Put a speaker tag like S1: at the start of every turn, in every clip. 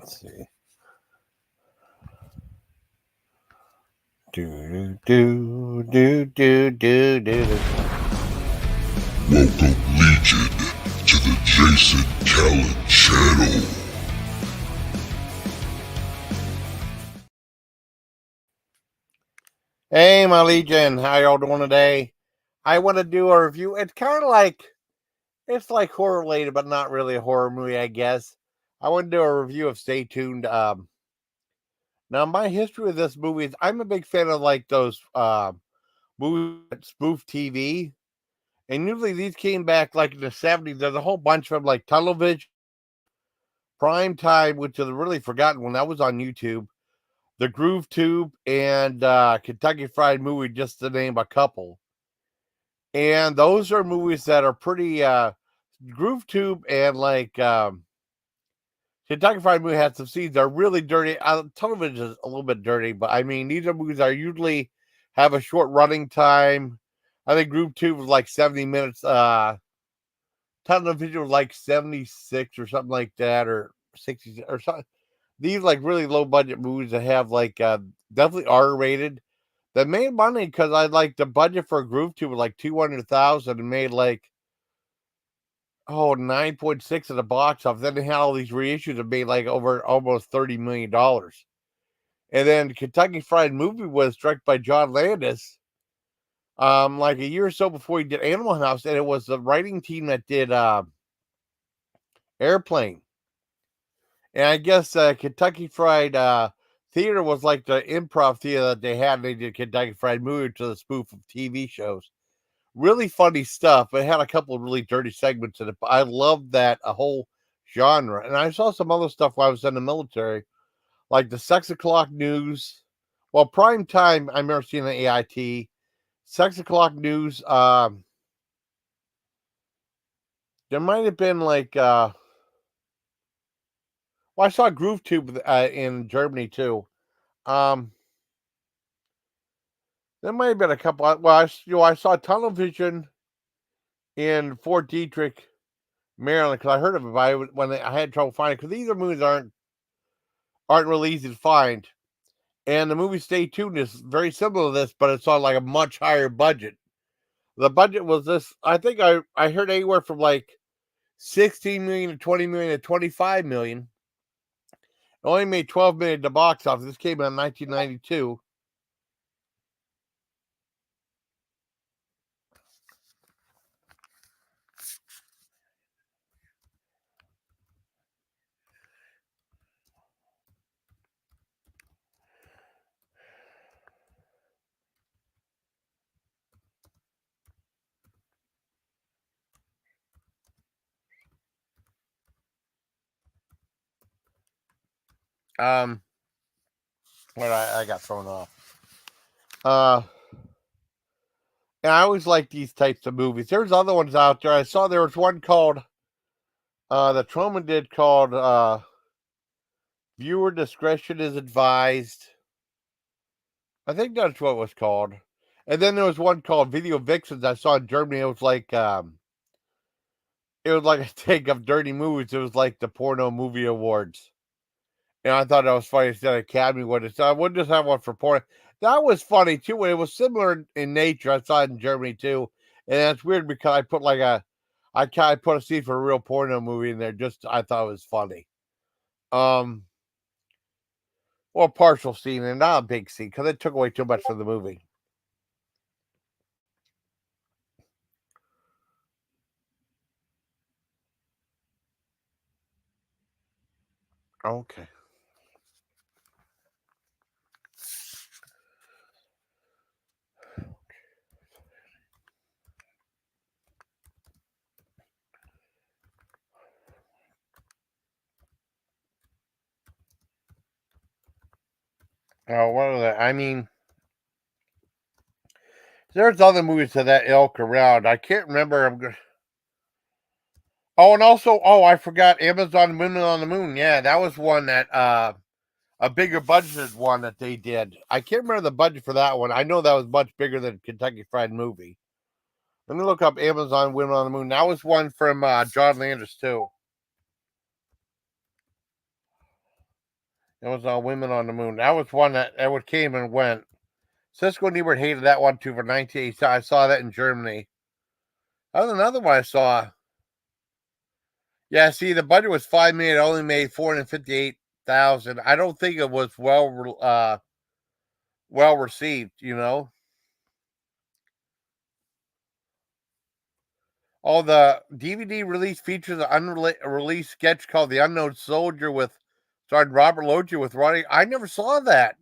S1: Let's see. Do do do do do do.
S2: Welcome, Legion, to the Jason Callan channel.
S1: Hey, my Legion, how y'all doing today? I want to do a review. It's kind of like horror related, but not really a horror movie, I guess. I want to do a review of Stay Tuned. Now my history with this movie is I'm a big fan of like those movies that spoof TV, and usually these came back like in the 70s. There's a whole bunch of them, like Television, Prime Time, which is a really forgotten one that was on YouTube. The Groove Tube and Kentucky Fried Movie, just to name a couple. And those are movies that are pretty Groove Tube and like Kentucky Fried Movie has some scenes that are really dirty. Television is a little bit dirty, but I mean these are movies that usually have a short running time. I think Groove Tube was like 70 minutes. Television was like 76 or something like that, or 60 or something. These like really low budget movies that have like definitely R rated that made money because I like the budget for a Groove Tube was like 200,000 and made like 9.6 at the box office. Then they had all these reissues that made like over almost $30 million. And then Kentucky Fried Movie was directed by John Landis, like a year or so before he did Animal House, and it was the writing team that did Airplane. And I guess Kentucky Fried Theater was like the improv theater that they had. And they did Kentucky Fried Movie to the spoof of TV shows. Really funny stuff. It had a couple of really dirty segments in it. But I loved that a whole genre. And I saw some other stuff while I was in the military, like the 6 o'clock news. Well, prime time, I've never seen an AIT. 6 o'clock news. There might have been like well, I saw Groove Tube in Germany too. Um, there might have been a couple. Well, I saw Television in Fort Detrick, Maryland, because I heard of it, but when I had trouble finding it, because these movies aren't really easy to find. And the movie Stay Tuned is very similar to this, but it's on like a much higher budget. The budget was this. I think I heard anywhere from like 16 million to 20 million to 25 million. It only made 12 million at the box office. This came out in 1992. What I got thrown off. And I always like these types of movies. There's other ones out there. I saw there was one called that Truman did called Viewer Discretion is Advised. I think that's what it was called. And then there was one called Video Vixens I saw in Germany. It was like a take of dirty movies. It was like the porno movie awards. And I thought that was funny. It's an Academy one. So I would just have one for porn. That was funny too. It was similar in nature. I saw it in Germany too. And that's weird because I put I put a scene for a real porno movie in there. Just I thought it was funny. Um, or a partial scene and not a big scene because it took away too much from the movie. Okay. Oh, what are that? I mean, there's other movies to that ilk around. I can't remember. Oh, and also, I forgot Amazon Women on the Moon. Yeah, that was one that a bigger budgeted one that they did. I can't remember the budget for that one. I know that was much bigger than Kentucky Fried Movie. Let me look up Amazon Women on the Moon. That was one from John Landis too. It was Women on the Moon. That was one that came and went. Cisco and Ebert hated that one too for 1980. I saw that in Germany. That was another one I saw. Yeah, see, the budget was $5 million. It only made $458,000. I don't think it was well received. Oh, the DVD release features an unreleased sketch called "The Unknown Soldier" starring Robert Loggia with Ronnie. I never saw that.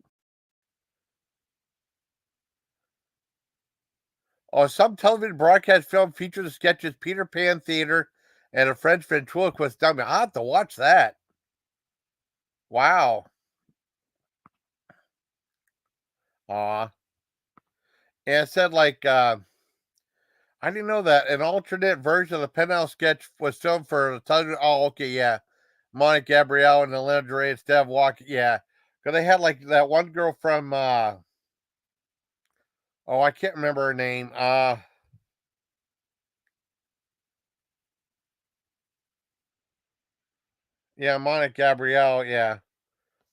S1: Oh, some television broadcast film features the sketches Peter Pan Theater and a French ventriloquist dummy. I'll have to watch that. Wow. Aw. And it said I didn't know that an alternate version of the Penthouse sketch was filmed for the television. Oh, okay, yeah. Monica Gabrielle and Elena Duray instead of walking. Yeah. Because they had like that one girl from I can't remember her name. Yeah, Monica Gabrielle, yeah.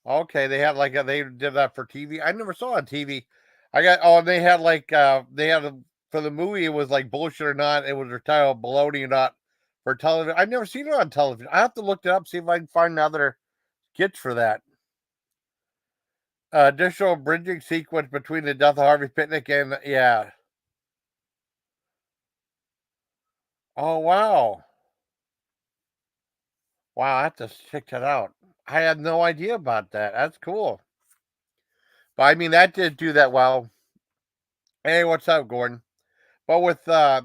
S1: Okay, they had they did that for TV. I never saw it on TV. And they had for the movie it was like Bullshit or Not. It was titled Baloney or Not for television. I've never seen it on television. I have to look it up, see if I can find another sketch for that. Additional bridging sequence between the death of Harvey Picnic and yeah. Oh wow. Wow, I have to check that out. I had no idea about that. That's cool. But I mean that did do that well. Hey, what's up, Gordon? But with I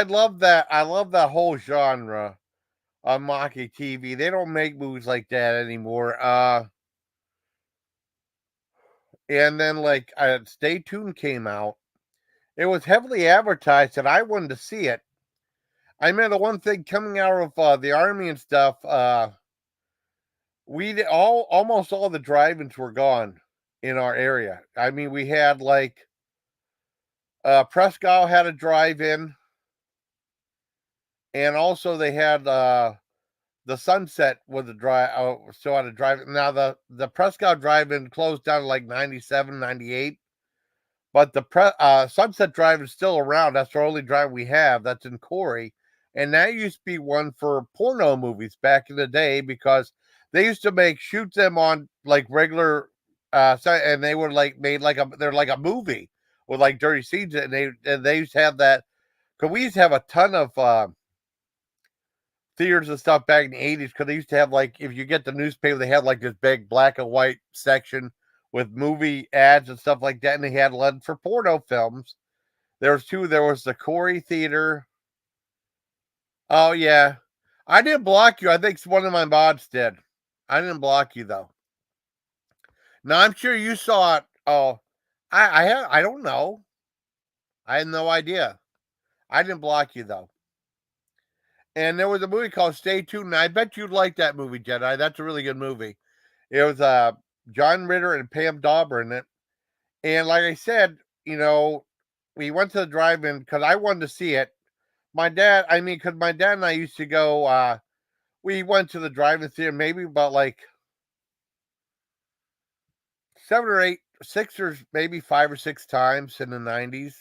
S1: love that whole genre of mocking TV. They don't make movies like that anymore. And then Stay Tuned came out. It was heavily advertised and I wanted to see it. I remember the one thing coming out of the army and stuff, almost all the drive-ins were gone in our area. I mean, we had Prescott had a drive-in, and also they had the Sunset was a drive, still had a drive. Now the Prescott drive-in closed down in like 97, 98, but the Sunset Drive is still around. That's the only drive we have. That's in Corey, and that used to be one for porno movies back in the day because they used to shoot them on like regular, and they were they're like a movie with like dirty scenes, and they used to have that because we used to have a ton of theaters and stuff back in the 80s because they used to have if you get the newspaper, they had like this big black and white section with movie ads and stuff like that, and they had one for porno films. There was two. There was the Corey Theater. Oh yeah, I didn't block you. I think one of my mods did. I didn't block you though. Now I'm sure you saw it. Oh, I don't know. I had no idea. I didn't block you though. And there was a movie called Stay Tuned. And I bet you'd like that movie, Jedi. That's a really good movie. It was John Ritter and Pam Dauber in it. And like I said, we went to the drive-in because I wanted to see it. Because my dad and I used to go, we went to the drive-in theater maybe about like 7 or 8, 6 or maybe 5 or 6 times in the 90s.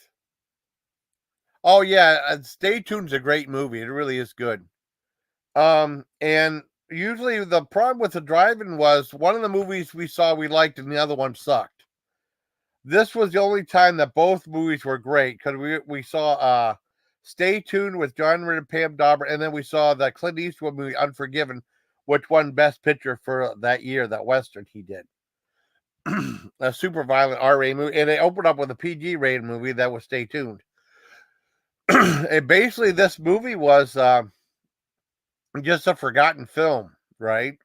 S1: Oh yeah, Stay Tuned's a great movie. It really is good. And usually the problem with the drive-in was one of the movies we saw we liked and the other one sucked. This was the only time that both movies were great because we saw Stay Tuned with John Ritter and Pam Dauber, and then we saw the Clint Eastwood movie Unforgiven, which won Best Picture for that year, that Western he did. A super violent R-rated movie, and they opened up with a PG-rated movie that was Stay Tuned. And basically, this movie was just a forgotten film, right?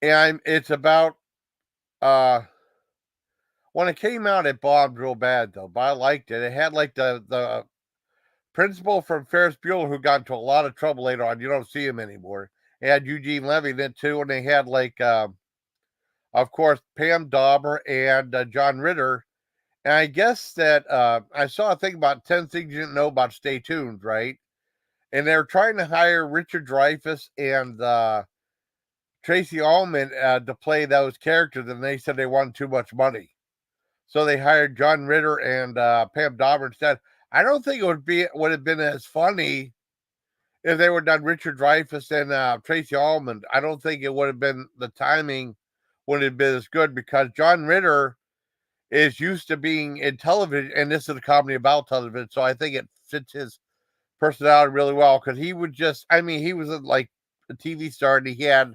S1: And it's about when it came out, it bombed real bad though, but I liked it. It had like the principal from Ferris Bueller who got into a lot of trouble later on. You don't see him anymore. It had Eugene Levy in it too, and they had of course, Pam Dauber and John Ritter. And I guess that I saw a thing about 10 things you didn't know about Stay Tuned, right? And they're trying to hire Richard Dreyfuss and Tracy Ullman to play those characters, and they said they wanted too much money. So they hired John Ritter and Pam Dauber instead. I don't think it would have been as funny if they would have done Richard Dreyfuss and Tracy Ullman. I don't think it would have been, the timing wouldn't have been as good, because John Ritter is used to being in television, and this is a comedy about television. So I think it fits his personality really well, because he would just, I mean, he was like a TV star, and he had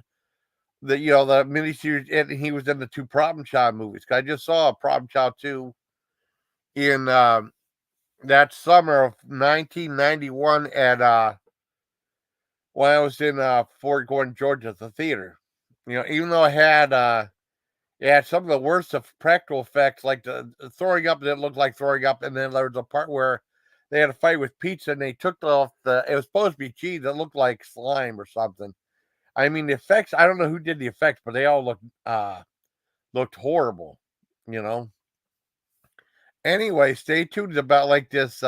S1: the miniseries, and he was in the 2 Problem Child movies. I just saw a Problem Child 2 in that summer of 1991 at when I was in Fort Gordon, Georgia, at the theater. Even though it had some of the worst of practical effects, like the throwing up didn't look like throwing up, and then there was a part where they had a fight with pizza, and they took off it was supposed to be cheese that looked like slime or something. I mean, the effects, I don't know who did the effects, but they all looked horrible, you know. Anyway, stay tuned about like this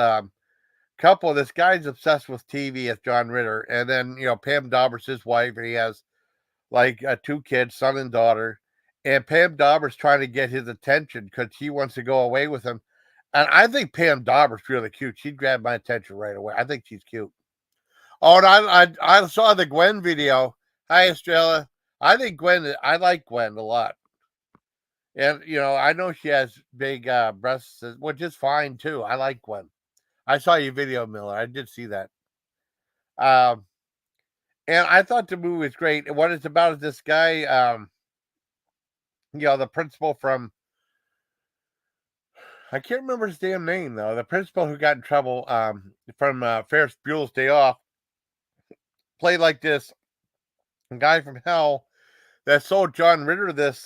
S1: couple. This guy's obsessed with TV as John Ritter, and then Pam Dauber's his wife, and he has like 2 kids, son and daughter. And Pam Dauber's trying to get his attention because he wants to go away with him. And I think Pam Dauber's really cute. She'd grab my attention right away. I think she's cute. Oh, and I saw the Gwen video. Hi, Estrella. I like Gwen a lot. And, I know she has big breasts, which is fine, too. I like Gwen. I saw your video, Miller. I did see that. And I thought the movie was great. And what it's about is this guy, the principal from, I can't remember his damn name, though. The principal who got in trouble from Ferris Bueller's Day Off played like this guy from hell that sold John Ritter this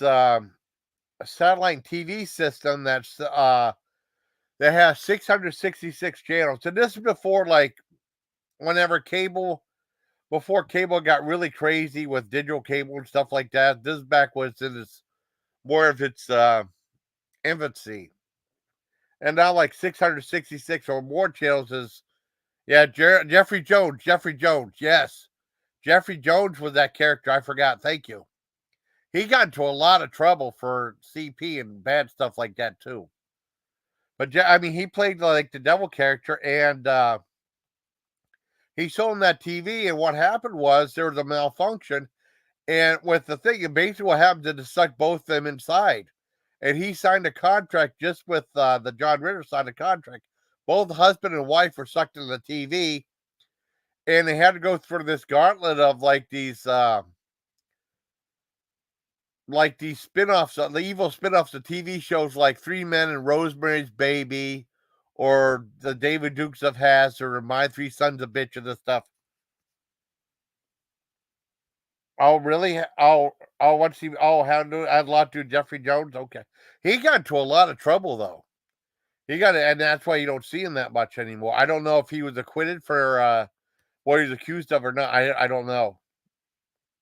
S1: satellite TV system that has 666 channels. So this is before, like, before cable got really crazy with digital cable and stuff like that. This back was in more of its infancy. And now, like, 666 or more channels is, Jeffrey Jones. Yes. Jeffrey Jones was that character. I forgot. Thank you. He got into a lot of trouble for CP and bad stuff like that, too. But, I mean, he played, like, the devil character, and he sold him that TV, and what happened was there was a malfunction, and with the thing, and basically what happened is to suck both of them inside. And he signed a contract just with the John Ritter signed a contract. Both husband and wife were sucked into the TV, and they had to go through this gauntlet of like these spin-offs, the evil spin-offs of TV shows like 3 Men and Rosemary's Baby, or the David Dukes of Hazzard, or My 3 Sons of Bitch, and this stuff. Oh, really? What's he? Oh, how do I have a lot to do with Jeffrey Jones? Okay. He got into a lot of trouble, though. And that's why you don't see him that much anymore. I don't know if he was acquitted for what he was accused of or not. I don't know.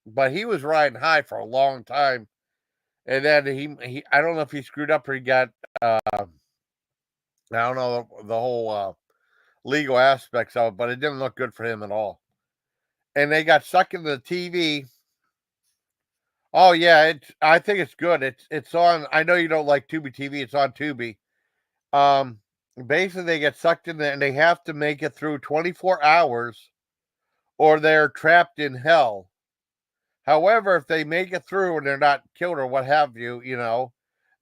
S1: But he was riding high for a long time. And then he I don't know if he screwed up or he got, I don't know the whole legal aspects of it, but it didn't look good for him at all. And they got sucked into the TV. Oh yeah, I think it's good. It's on. I know you don't like Tubi TV. It's on Tubi. Basically they get sucked in there and they have to make it through 24 hours, or they're trapped in hell. However, if they make it through and they're not killed or what have you,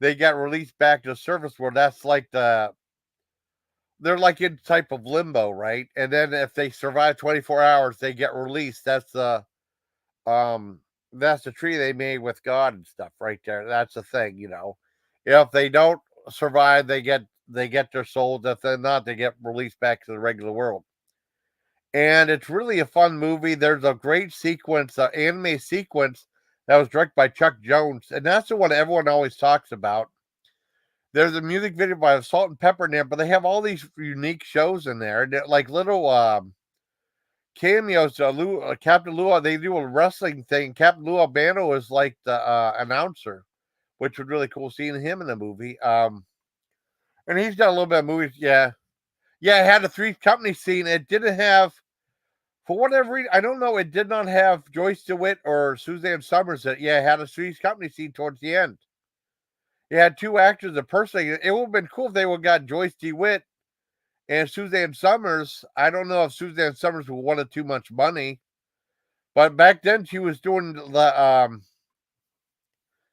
S1: they get released back to the surface world. That's like they're like in type of limbo, right? And then if they survive 24 hours, they get released. That's the tree they made with God and stuff right there. That's the thing, If they don't survive, they get their souls. If they're not, they get released back to the regular world. And it's really a fun movie. There's a great sequence, anime sequence that was directed by Chuck Jones, and that's the one everyone always talks about. There's a music video by Salt and Pepper in there, but they have all these unique shows in there, like little cameos. Captain Lou, they do a wrestling thing. Captain Lou Albano is like the announcer, which was really cool seeing him in the movie. And he's done a little bit of movies. Yeah, it had a Three's Company scene. It didn't have for whatever reason, I don't know. It did not have Joyce DeWitt or Suzanne Summers. That it had a Three's Company scene towards the end. It had two actors impersonating it. It would have been cool if they would have got Joyce DeWitt and Suzanne Summers. I don't know if Suzanne Summers wanted too much money, but back then she was doing the.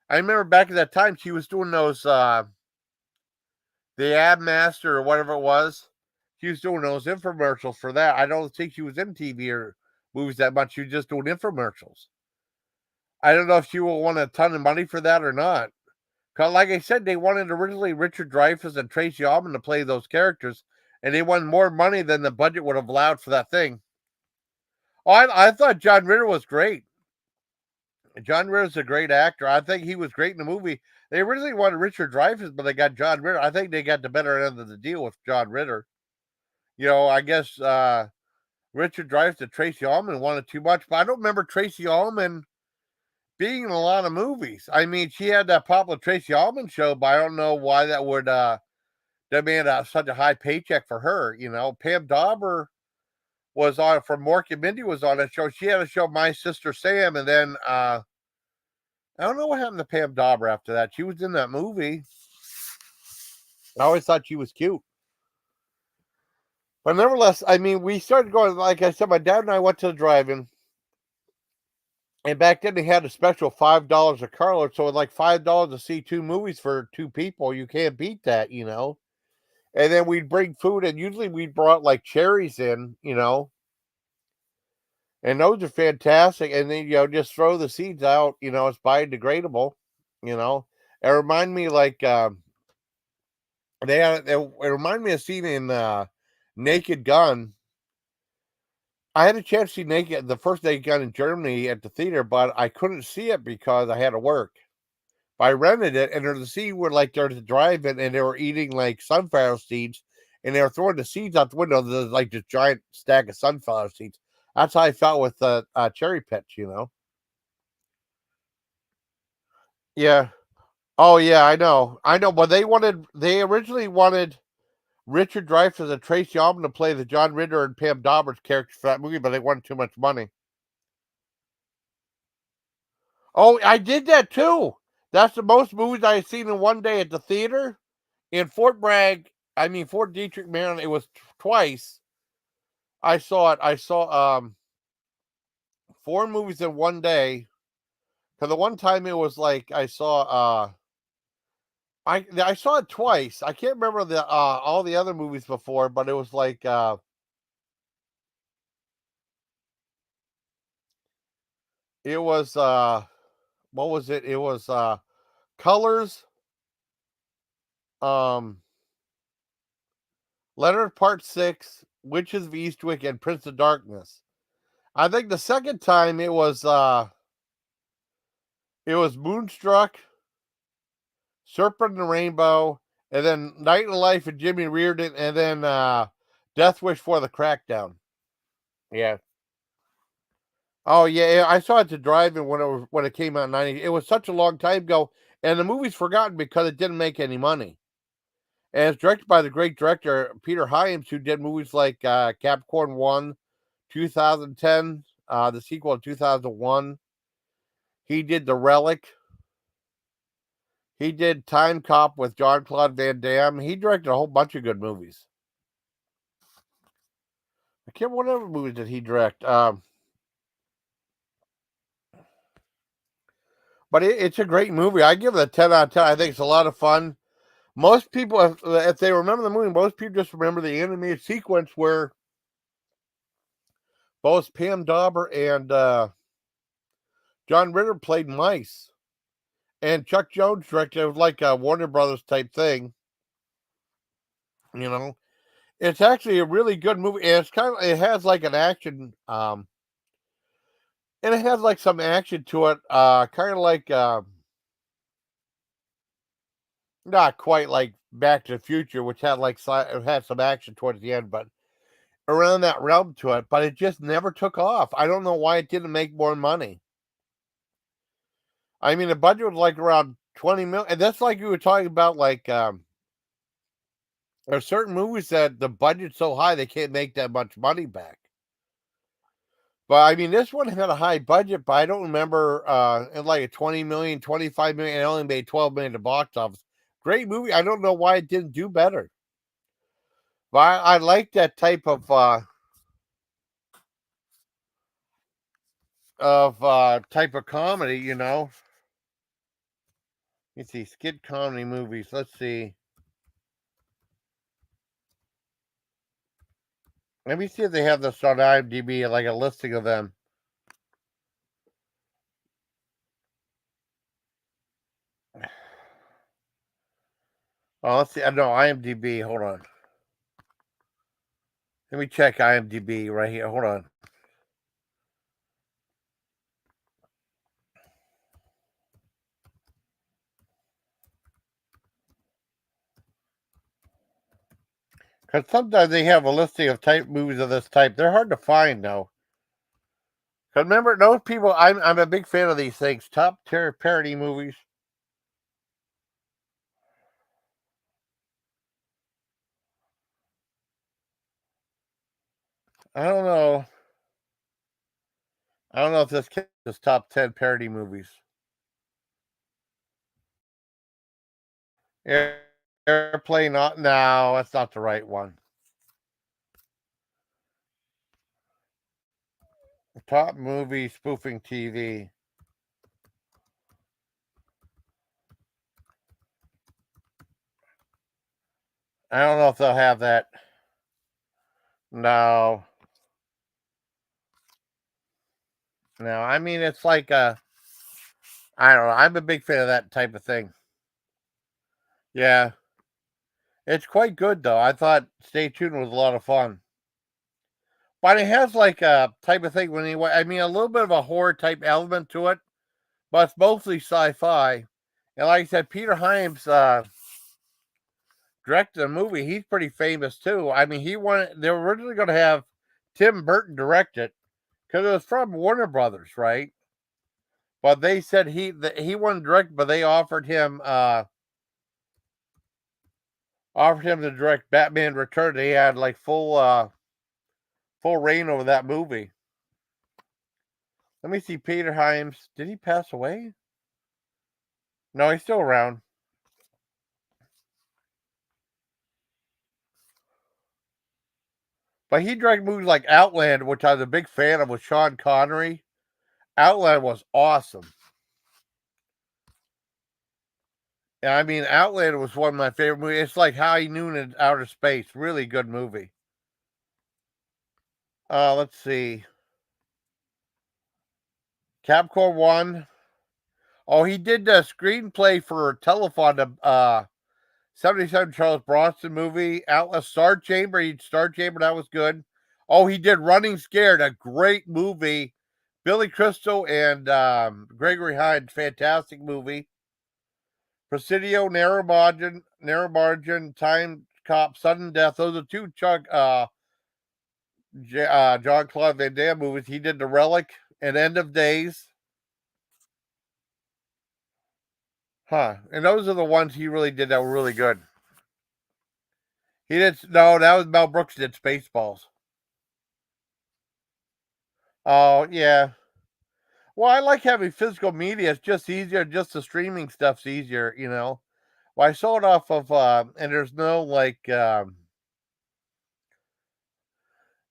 S1: I remember back at that time she was doing those. The Ab Master or whatever it was. She was doing those infomercials for that. I don't think she was in TV or movies that much. She was just doing infomercials. I don't know if she will want a ton of money for that or not. Because, like I said, they wanted originally Richard Dreyfuss and Tracy Ullman to play those characters, and they wanted more money than the budget would have allowed for that thing. Oh, I thought John Ritter was great. John Ritter's a great actor. I think he was great in the movie. They originally wanted Richard Dreyfuss, but they got John Ritter. I think they got the better end of the deal with John Ritter. I guess Richard Dreyfuss and Tracy Ullman wanted too much, but I don't remember Tracy Ullman being in a lot of movies. I mean, she had that popular Tracy Ullman show, but I don't know why that would demand such a high paycheck for her. Pam Dauber was on from Mork and Mindy was on that show. She had a show, My Sister Sam, and then I don't know what happened to Pam Dauber after that. She was in that movie. I always thought she was cute. But nevertheless, I mean, we started going, like I said, my dad and I went to the drive-in. And back then they had a special $5 a carload. So it's like $5 to see two movies for two people. You can't beat that, And then we'd bring food, and usually we brought like cherries in, And those are fantastic. And then, just throw the seeds out, it's biodegradable, It reminded me like it reminded me of seeing in Naked Gun. I had a chance to see the first Naked Gun in Germany at the theater, but I couldn't see it because I had to work. But I rented it, and there's a scene where like there's a drive-in, and they were eating like sunflower seeds, and they were throwing the seeds out the window. There's like this giant stack of sunflower seeds. That's how I felt with the Cherry Pitch, Yeah. Oh yeah, I know. But they originally wanted Richard Dreyfuss and Tracy Ullman to play the John Ritter and Pam Dauber's characters for that movie, but they wanted too much money. Oh, I did that too. That's the most movies I've seen in one day at the theater. In Fort Detrick, Maryland, it was twice. I saw it. I saw 4 movies in one day. Because the one time it was like I saw I saw it twice. I can't remember the all the other movies before, but it was like it was what was it? It was Colors, Leonard Part 6, Witches of Eastwick, and Prince of Darkness. I think the second time it was Moonstruck, Serpent and the Rainbow, and then Night in the Life of Jimmy Reardon, and then Death Wish for the Crackdown. Yeah. Oh yeah, I saw it to drive-in when it came out in '90. It was such a long time ago, and the movie's forgotten because it didn't make any money. And it's directed by the great director Peter Hyams, who did movies like Capricorn 1, 2010, the sequel in 2001. He did The Relic. He did Time Cop with Jean-Claude Van Damme. He directed a whole bunch of good movies. I can't remember what other movies did he direct. But it's a great movie. I give it a 10 out of 10. I think it's a lot of fun. Most people, if they remember the movie, most people just remember the animated sequence where both Pam Dauber and John Ritter played mice. And Chuck Jones directed it. It was like a Warner Brothers type thing. It's actually a really good movie. And it has like an action, and it has like some action to it. Kind of like, not quite like Back to the Future, which had some action towards the end, but around that realm to it. But it just never took off. I don't know why it didn't make more money. I mean, the budget was like around 20 million, and that's like you were talking about. Like, there are certain movies that the budget's so high they can't make that much money back. But I mean, this one had a high budget, but I don't remember it like a 20 million, 25 million, and it only made 12 million at the box office. Great movie. I don't know why it didn't do better. But I like that type of type of comedy, you know. Let's see, skit comedy movies. Let's see. Let me see if they have this on IMDb, like a listing of them. Oh, let's see. No, IMDb. Hold on. Let me check IMDb right here. Hold on. Because sometimes they have a listing of type movies of this type. They're hard to find, though. Because remember, those people, I'm a big fan of these things. Top tier parody movies. I don't know. I don't know if this is top 10 parody movies. Airplane, not now. That's not the right one. Top movie spoofing TV. I don't know if they'll have that. No. No, I mean, it's like I don't know. I'm a big fan of that type of thing. Yeah. It's quite good, though. I thought Stay Tuned was a lot of fun. But it has like a type of thing I mean, a little bit of a horror type element to it, but it's mostly sci-fi. And like I said, Peter Hyams directed a movie. He's pretty famous too. I mean, they were originally going to have Tim Burton direct it because it was from Warner Brothers, right? But they said he wanted to direct, but they offered him to direct Batman Return. He had like full reign over that movie. Let me see, Peter Hyams. Did he pass away? No, he's still around. But he directed movies like Outland, which I was a big fan of with Sean Connery. Outland was awesome. And I mean, Outland was one of my favorite movies. It's like High Noon in Outer Space. Really good movie. Let's see. Capcom 1. Oh, he did the screenplay for Telefon, 77 Charles Bronson movie. Atlas Star Chamber. That was good. Oh, he did Running Scared, a great movie. Billy Crystal and Gregory Hines, fantastic movie. Presidio, Narrow Margin, Time Cop, Sudden Death. Those are two Jean-Claude Van Damme movies. He did The Relic and End of Days. Huh. And those are the ones he really did that were really good. No, that was Mel Brooks did Spaceballs. Oh, yeah. Well, I like having physical media. It's just easier. Just the streaming stuff's easier, you know. Well, I saw it off of, and there's no like,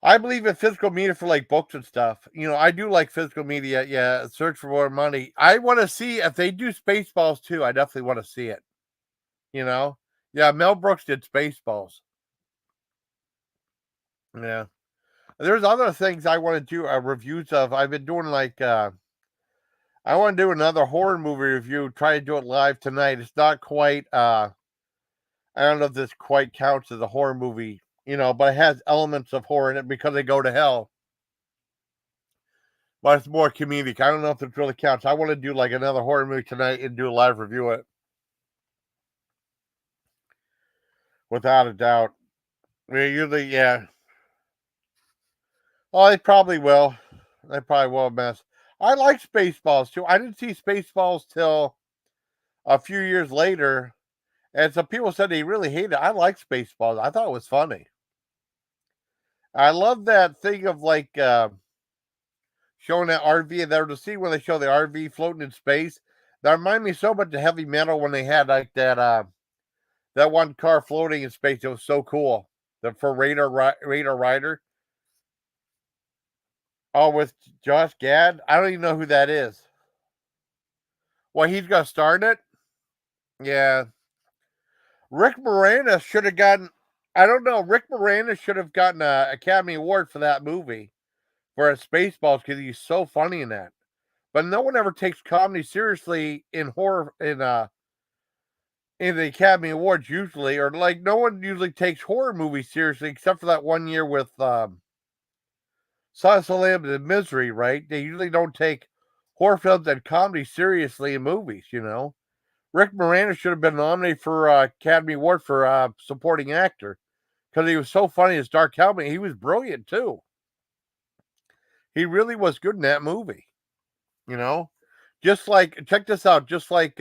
S1: I believe in physical media for like books and stuff. You know, I do like physical media. Yeah, Search for More Money. I want to see if they do Spaceballs too. I definitely want to see it. You know, yeah, Mel Brooks did Spaceballs. Yeah, there's other things I want to do reviews of. I've been doing like I want to do another horror movie review. Try to do it live tonight. It's not quite. I don't know if this quite counts as a horror movie. You know, but it has elements of horror in it because they go to hell. But it's more comedic. I don't know if it really counts. I want to do like another horror movie tonight and do a live review of it. Without a doubt. I mean, usually, yeah. Oh, they probably will. They probably will mess. I like Spaceballs too. I didn't see Spaceballs till a few years later. And some people said they really hated it. I like Spaceballs. I thought it was funny. I love that thing of like showing that RV, and there to see when they show the RV floating in space. That reminded me so much of Heavy Metal when they had like that one car floating in space. It was so cool. For Radar Rider. Oh, with Josh Gad. I don't even know who that is. Well, he's gonna star in it. Yeah, Rick Moranis should have gotten. I don't know. Rick Moranis should have gotten an Academy Award for that movie for Spaceballs because he's so funny in that. But no one ever takes comedy seriously in horror in the Academy Awards usually, or like no one usually takes horror movies seriously except for that one year with Silence of the Lambs and Misery, right? They usually don't take horror films and comedy seriously in movies, you know. Rick Moranis should have been nominated for Academy Award for supporting actor because he was so funny as Dark Helmet. He was brilliant too. He really was good in that movie, you know. Just like check this out, just like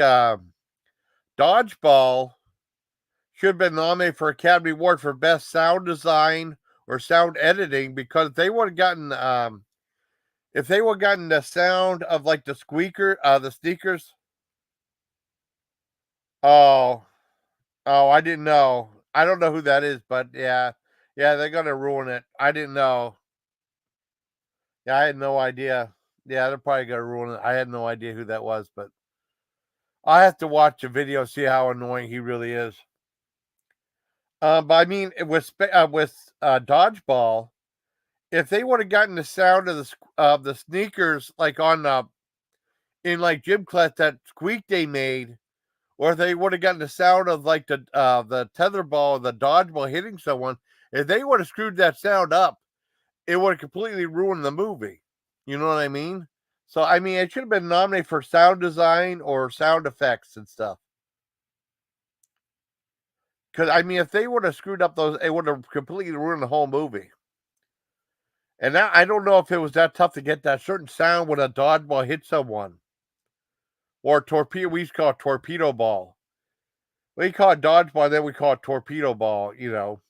S1: Dodgeball should have been nominated for Academy Award for Best Sound Design or Sound Editing because they would have gotten if they would have gotten the sound of like the sneakers. Oh, I didn't know. I don't know who that is, but yeah, they're gonna ruin it. I didn't know. Yeah, I had no idea. Yeah, they're probably gonna ruin it. I had no idea who that was, but I have to watch a video see how annoying he really is. But I mean, with Dodgeball, if they would have gotten the sound of the sneakers like on in like gym class that squeak they made, or if they would have gotten the sound of like the tetherball, the dodgeball hitting someone, if they would have screwed that sound up, it would have completely ruined the movie. You know what I mean? So I mean, it should have been nominated for sound design or sound effects and stuff. Because I mean, if they would have screwed up those, it would have completely ruined the whole movie. And now I don't know if it was that tough to get that certain sound when a dodgeball hit someone. Or torpedo, we used to call it torpedo ball. We call it dodgeball, then we call it torpedo ball, you know.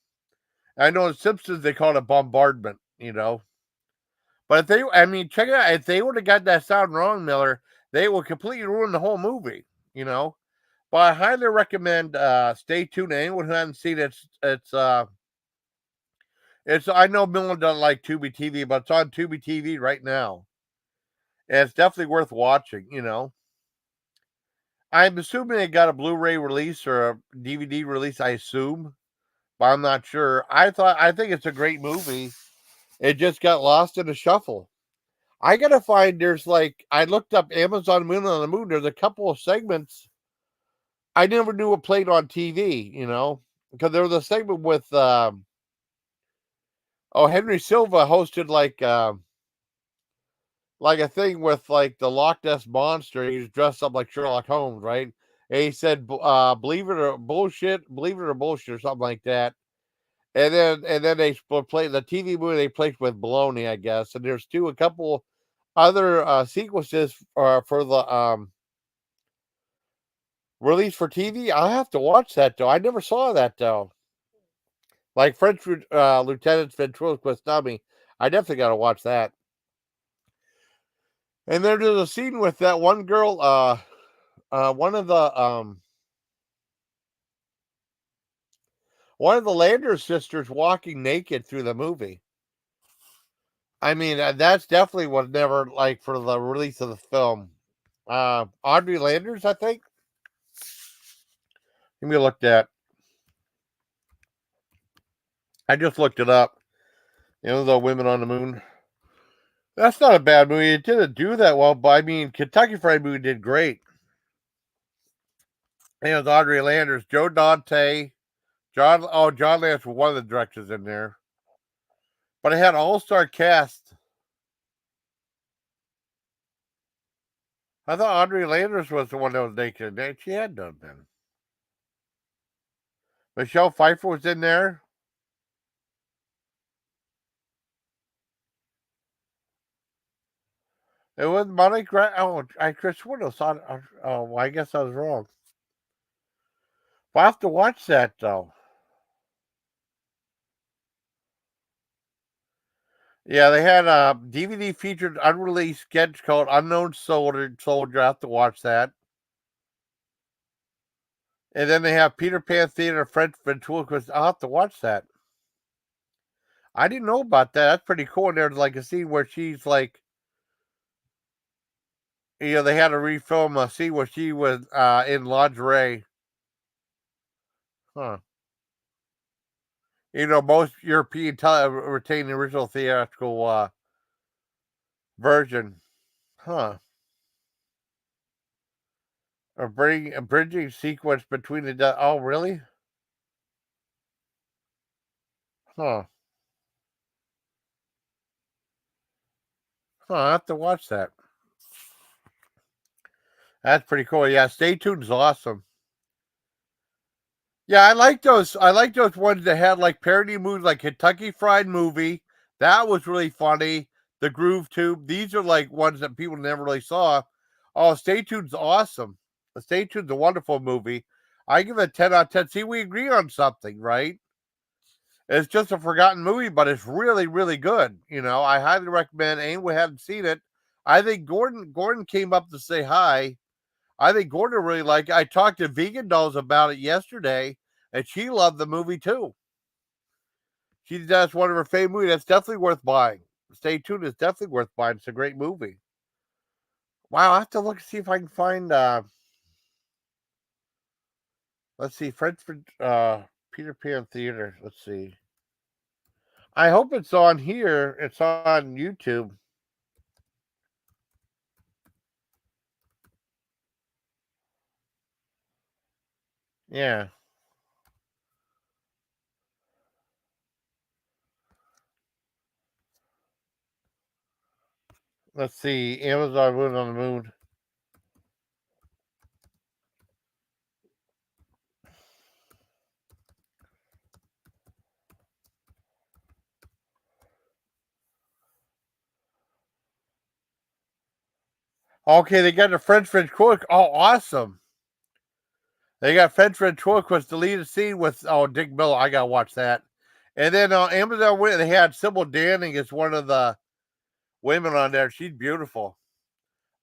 S1: I know in Simpsons they call it bombardment, you know. But if they, I mean, check it out. If they would have got that sound wrong, Miller, they would completely ruin the whole movie, you know. But I highly recommend stay tuned. Anyone who hasn't seen it, it's I know Miller doesn't like Tubi TV, but it's on Tubi TV right now. And it's definitely worth watching, you know. I'm assuming it got a Blu-ray release or a DVD release, I assume, but I'm not sure. I think it's a great movie. It just got lost in the shuffle. I gotta find there's like I looked up Amazon Moon on the Moon. There's a couple of segments I never knew it played on TV, you know, because there was a segment with Henry Silva hosted like a thing with like the Loch Ness monster. He was dressed up like Sherlock Holmes, right? And he said, "Believe it or bullshit, believe it or bullshit," or something like that. And then they play the TV movie. They played with baloney, I guess. And there's a couple other sequences for the release for TV. I'll have to watch that though. I never saw that though. Like French Lieutenant Ventriloquist Dummy. I definitely got to watch that. And there's a scene with that one girl, one of the Landers sisters walking naked through the movie. I mean, that's definitely was never like for the release of the film. Audrey Landers, I think. Let me look that. I just looked it up. You know, the Women on the Moon. That's not a bad movie. It didn't do that well, but I mean, Kentucky Fried Movie did great. And it was Audrey Landers, Joe Dante, John Lance was one of the directors in there. But it had an all-star cast. I thought Audrey Landers was the one that was naked. She had done then. Michelle Pfeiffer was in there. It was Monty Grant. Oh, I Chris Wood saw. Oh, I guess I was wrong. But I have to watch that though. Yeah, they had a DVD featured unreleased sketch called Unknown Soldier. Soldier, I have to watch that. And then they have Peter Pan Theater, French Ventriloquist. I'll have to watch that. I didn't know about that. That's pretty cool. And there's like a scene where she's like, they had to refilm a scene where she was in lingerie. Huh. Most European retain the original theatrical version. Huh. A bridging sequence between the. Oh, really? Huh. Huh. I have to watch that. That's pretty cool. Yeah, Stay Tuned is awesome. Yeah, I like those. I like those ones that had like parody movies, like Kentucky Fried Movie. That was really funny. The Groove Tube. These are like ones that people never really saw. Oh, Stay Tuned's awesome. Stay Tuned's a wonderful movie. I give it a 10 out of 10. See, we agree on something, right? It's just a forgotten movie, but it's really, really good. I highly recommend. Anyone who hasn't seen it, I think Gordon came up to say hi. I think Gordon really liked it. I talked to Vegan Dolls about it yesterday, and she loved the movie too. That's one of her favorite movies. That's definitely worth buying. Stay Tuned is definitely worth buying. It's a great movie. Wow, I have to look and see if I can find. Let's see, Peter Pan Theater. Let's see. I hope it's on here. It's on YouTube. Yeah. Let's see. Amazon Moon on the Moon. Okay, they got the French Ventriloquist. Oh, awesome. They got French Ventriloquist deleted scene with Dick Miller. I gotta watch that. And then Amazon went. They had Sybil Danning as one of the women on there. She's beautiful.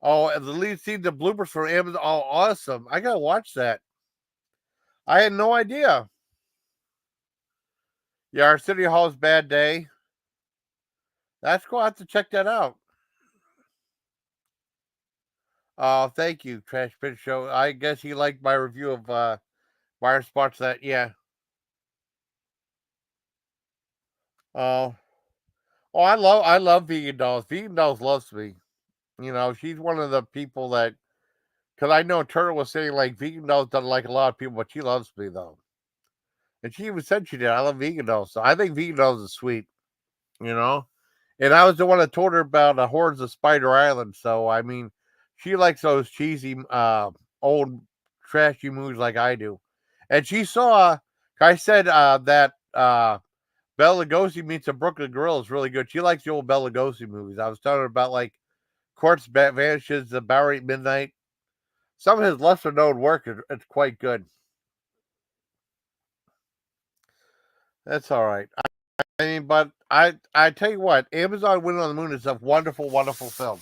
S1: Oh, and the lead scene, the bloopers from Amazon. Oh, awesome! I gotta watch that. I had no idea. Yeah, Arsenio Hall's Bad Day. That's cool. I have to check that out. Oh, thank you, Trash Pit Show. I guess you liked my review of Wire Spots. That yeah. Oh, I love Vegan Dolls. Vegan Dolls loves me. She's one of the people that, because I know Turtle was saying like Vegan Dolls doesn't like a lot of people, but she loves me though. And she even said she did. I love Vegan Dolls. So I think Vegan Dolls is sweet, you know? And I was the one that told her about Hordes of Spider Island. So, I mean, she likes those cheesy, old, trashy movies like I do. And she saw, I said that Bela Lugosi meets a Brooklyn Girl is really good. She likes the old Bela Lugosi movies. I was telling her about like Corpse Vanishes, The Bowery at Midnight. Some of his lesser known work is quite good. That's all right. I mean, but I tell you what, Amazon Winter on the Moon is a wonderful, wonderful film.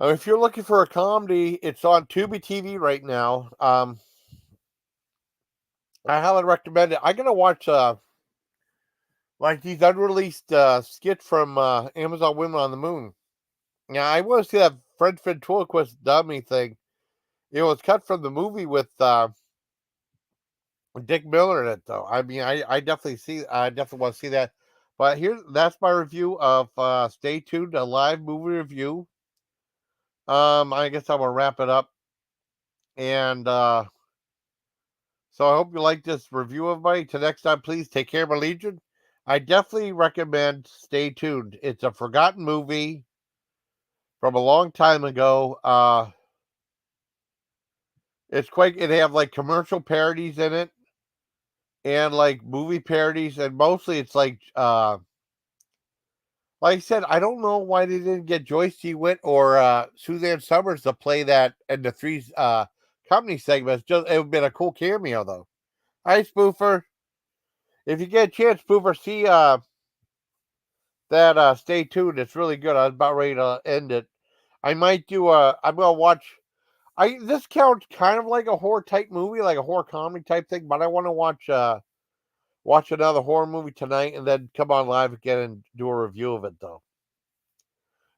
S1: If you're looking for a comedy, it's on Tubi TV right now. I highly recommend it. I'm gonna watch like these unreleased skits from Amazon Women on the Moon. Yeah, I want to see that French Ventriloquist dummy thing. It was cut from the movie with Dick Miller in it, though. I mean, I definitely want to see that. But that's my review of Stay Tuned, a live movie review. I guess I'm gonna wrap it up. And so I hope you like this review of mine. Till next time, please take care, my legion. I definitely recommend Stay Tuned. It's a forgotten movie from a long time ago. It's quite. They have like commercial parodies in it, and like movie parodies, and mostly it's like I said, I don't know why they didn't get Joyce G. Witt or Suzanne Summers to play that in the three comedy segments. It would have been a cool cameo, though. Hi, Spoofer. If you get a chance, Pooper, see that Stay Tuned. It's really good. I was about ready to end it. I might do I'm gonna watch. This counts kind of like a horror type movie, like a horror comedy type thing, but I want to watch another horror movie tonight and then come on live again and do a review of it though.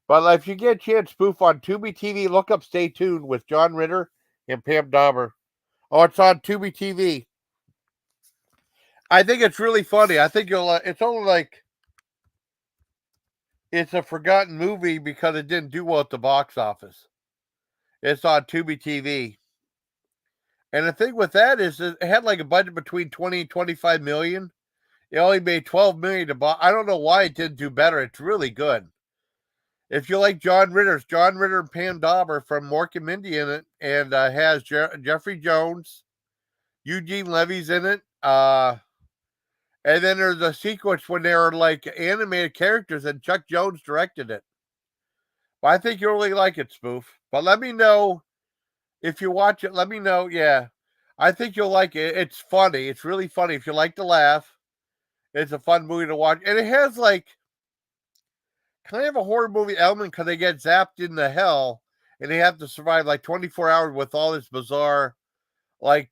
S1: But if you get a chance, Spoof, on Tubi TV, look up Stay Tuned with John Ritter and Pam Dauber. Oh, it's on Tubi TV. I think it's really funny. I think it's only like it's a forgotten movie because it didn't do well at the box office. It's on Tubi TV. And the thing with that is it had like a budget between 20 and 25 million. It only made 12 million to buy. I don't know why it didn't do better. It's really good. If you like John Ritter and Pam Dauber from Mork and Mindy in it, and has Jeffrey Jones, Eugene Levy's in it. And then there's a sequence when they're like animated characters, and Chuck Jones directed it. But I think you'll really like it, Spoof. But let me know if you watch it. Let me know. Yeah, I think you'll like it. It's funny. It's really funny. If you like to laugh, it's a fun movie to watch. And it has like kind of a horror movie element because they get zapped into hell and they have to survive like 24 hours with all this bizarre like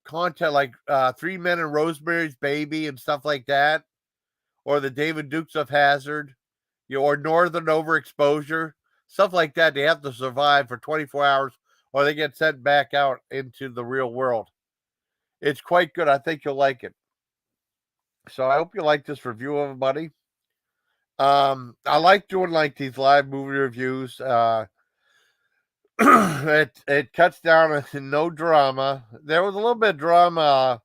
S1: content, like Three Men and Rosemary's Baby and stuff like that, or the David Dukes of Hazzard, or Northern Overexposure, stuff like that. They have to survive for 24 hours or they get sent back out into the real world. It's quite good. I think you'll like it. So I hope you like this review, everybody. I like doing like these live movie reviews. It cuts down to no drama. There was a little bit of drama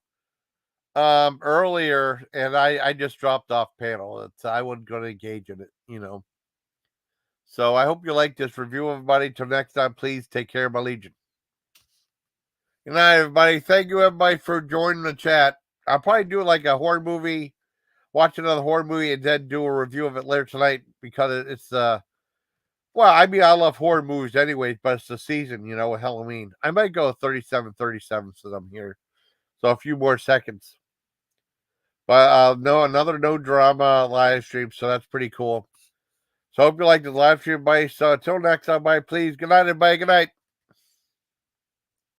S1: earlier, and I just dropped off panel. I wasn't going to engage in it. So I hope you like this review, everybody. Till next time, please take care, my legion. Good night, everybody. Thank you, everybody, for joining the chat. I'll probably do like a horror movie, watch another horror movie, and then do a review of it later tonight because it's well, I mean, I love horror movies anyways, but it's the season, with Halloween. I might go 37 since I'm here. So a few more seconds. But no, another no drama live stream, so that's pretty cool. So I hope you like the live stream, buddy. So until next time, buddy, please. Good night, everybody. Good night.